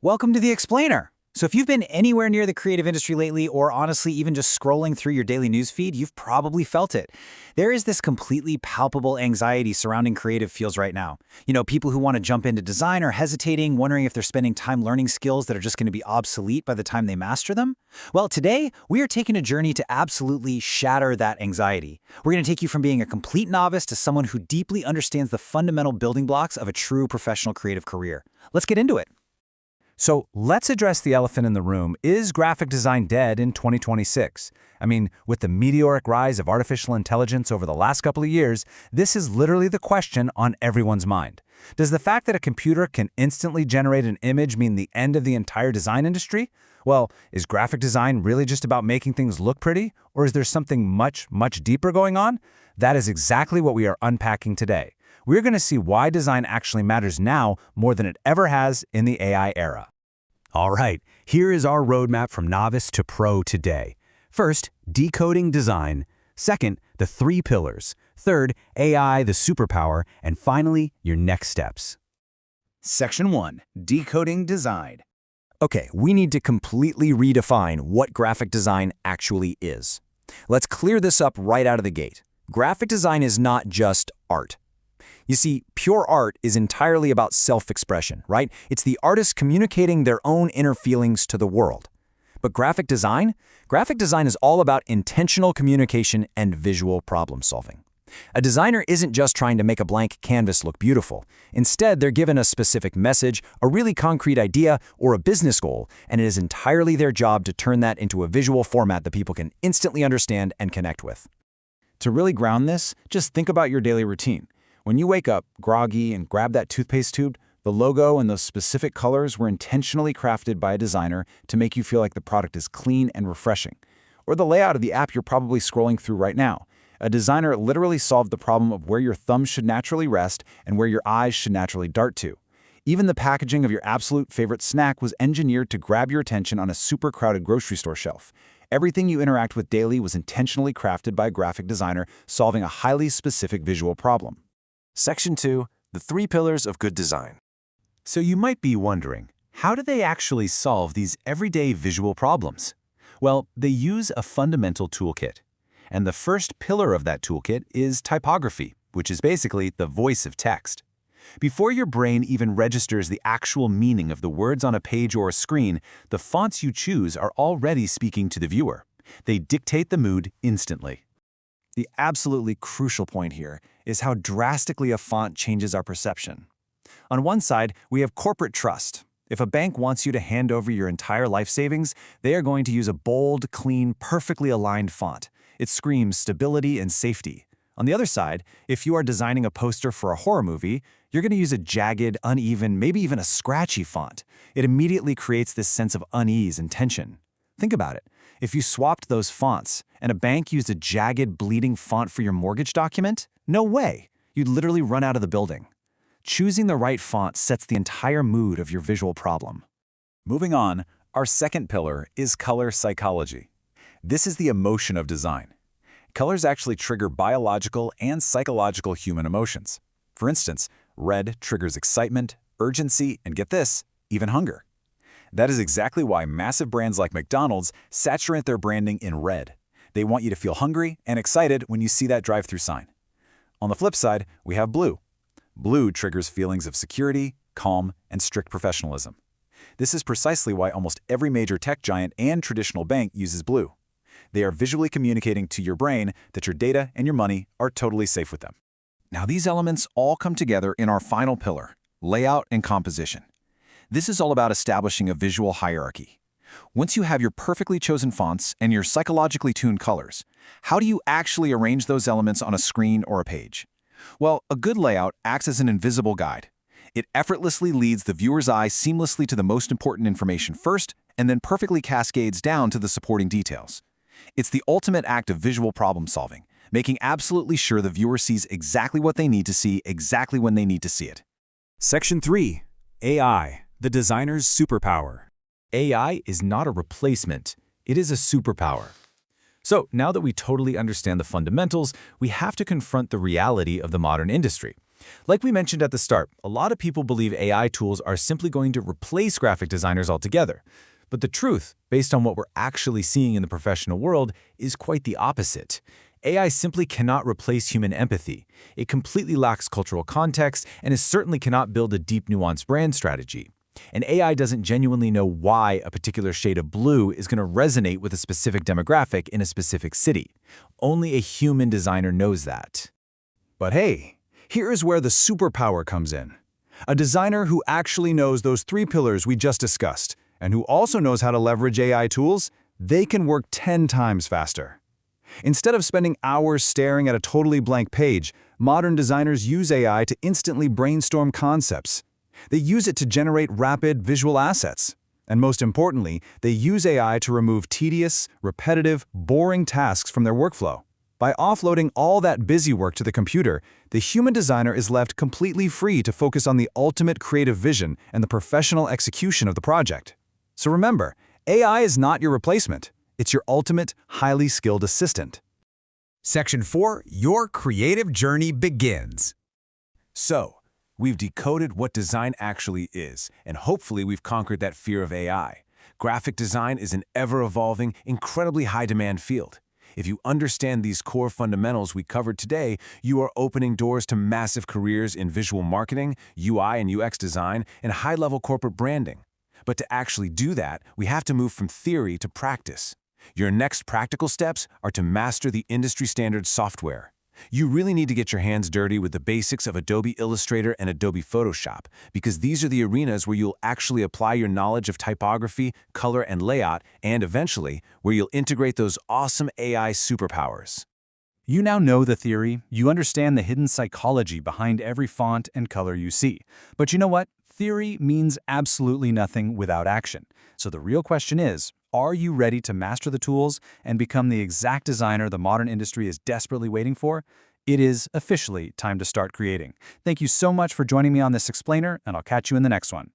Welcome to The Explainer. So if you've been anywhere near the creative industry lately, or honestly even just scrolling through your daily news feed, you've probably felt it. There is this completely palpable anxiety surrounding creative fields right now. People who want to jump into design are hesitating, wondering if they're spending time learning skills that are just going to be obsolete by the time they master them. Well, today, we are taking a journey to absolutely shatter that anxiety. We're going to take you from being a complete novice to someone who deeply understands the fundamental building blocks of a true professional creative career. Let's get into it. So let's address the elephant in the room. Is graphic design dead in 2026? With the meteoric rise of artificial intelligence over the last couple of years, this is literally the question on everyone's mind. Does the fact that a computer can instantly generate an image mean the end of the entire design industry? Well, is graphic design really just about making things look pretty? Or is there something much, much deeper going on? That is exactly what we are unpacking today. We're going to see why design actually matters now more than it ever has in the AI era. All right, here is our roadmap from novice to pro today. First, decoding design. Second, the 3 pillars. Third, AI, the superpower. And finally, your next steps. Section 1. Decoding design. Okay, we need to completely redefine what graphic design actually is. Let's clear this up right out of the gate. Graphic design is not just art. You see, pure art is entirely about self-expression, right? It's the artist communicating their own inner feelings to the world. But graphic design is all about intentional communication and visual problem solving. A designer isn't just trying to make a blank canvas look beautiful. Instead, they're given a specific message, a really concrete idea, or a business goal, and it is entirely their job to turn that into a visual format that people can instantly understand and connect with. To really ground this, just think about your daily routine. When you wake up groggy and grab that toothpaste tube, the logo and those specific colors were intentionally crafted by a designer to make you feel like the product is clean and refreshing. Or the layout of the app you're probably scrolling through right now. A designer literally solved the problem of where your thumb should naturally rest and where your eyes should naturally dart to. Even the packaging of your absolute favorite snack was engineered to grab your attention on a super crowded grocery store shelf. Everything you interact with daily was intentionally crafted by a graphic designer solving a highly specific visual problem. Section 2. The 3 pillars of good design. So you might be wondering, how do they actually solve these everyday visual problems? Well, they use a fundamental toolkit. And the first pillar of that toolkit is typography, which is basically the voice of text. Before your brain even registers the actual meaning of the words on a page or a screen, the fonts you choose are already speaking to the viewer. They dictate the mood instantly. The absolutely crucial point here is how drastically a font changes our perception. On one side, we have corporate trust. If a bank wants you to hand over your entire life savings, they are going to use a bold, clean, perfectly aligned font. It screams stability and safety. On the other side, if you are designing a poster for a horror movie, you're going to use a jagged, uneven, maybe even a scratchy font. It immediately creates this sense of unease and tension. Think about it. If you swapped those fonts and a bank used a jagged, bleeding font for your mortgage document, no way. You'd literally run out of the building. Choosing the right font sets the entire mood of your visual problem. Moving on, our second pillar is color psychology. This is the emotion of design. Colors actually trigger biological and psychological human emotions. For instance, red triggers excitement, urgency, and get this, even hunger. That is exactly why massive brands like McDonald's saturate their branding in red. They want you to feel hungry and excited when you see that drive-through sign. On the flip side, we have blue. Blue triggers feelings of security, calm, and strict professionalism. This is precisely why almost every major tech giant and traditional bank uses blue. They are visually communicating to your brain that your data and your money are totally safe with them. Now, these elements all come together in our final pillar, layout and composition. This is all about establishing a visual hierarchy. Once you have your perfectly chosen fonts and your psychologically tuned colors, how do you actually arrange those elements on a screen or a page? Well, a good layout acts as an invisible guide. It effortlessly leads the viewer's eye seamlessly to the most important information first, and then perfectly cascades down to the supporting details. It's the ultimate act of visual problem solving, making absolutely sure the viewer sees exactly what they need to see exactly when they need to see it. Section 3. AI, the designer's superpower. AI is not a replacement, it is a superpower. So now that we totally understand the fundamentals, we have to confront the reality of the modern industry. Like we mentioned at the start, a lot of people believe AI tools are simply going to replace graphic designers altogether. But the truth, based on what we're actually seeing in the professional world, is quite the opposite. AI simply cannot replace human empathy. It completely lacks cultural context and it certainly cannot build a deep, nuanced brand strategy. And AI doesn't genuinely know why a particular shade of blue is going to resonate with a specific demographic in a specific city. Only a human designer knows that. But hey, here's where the superpower comes in. A designer who actually knows those 3 pillars we just discussed, and who also knows how to leverage AI tools, they can work 10 times faster. Instead of spending hours staring at a totally blank page, modern designers use AI to instantly brainstorm concepts. They use it to generate rapid visual assets. And most importantly, they use AI to remove tedious, repetitive, boring tasks from their workflow. By offloading all that busy work to the computer, the human designer is left completely free to focus on the ultimate creative vision and the professional execution of the project. So remember, AI is not your replacement. It's your ultimate, highly skilled assistant. Section 4, your creative journey begins. So, we've decoded what design actually is, and hopefully we've conquered that fear of AI. Graphic design is an ever-evolving, incredibly high-demand field. If you understand these core fundamentals we covered today, you are opening doors to massive careers in visual marketing, UI and UX design, and high-level corporate branding. But to actually do that, we have to move from theory to practice. Your next practical steps are to master the industry-standard software. You really need to get your hands dirty with the basics of Adobe Illustrator and Adobe Photoshop, because these are the arenas where you'll actually apply your knowledge of typography, color, and layout, and eventually, where you'll integrate those awesome AI superpowers. You now know the theory, you understand the hidden psychology behind every font and color you see. But you know what? Theory means absolutely nothing without action. So the real question is, are you ready to master the tools and become the exact designer the modern industry is desperately waiting for? It is officially time to start creating. Thank you so much for joining me on this explainer, and I'll catch you in the next one.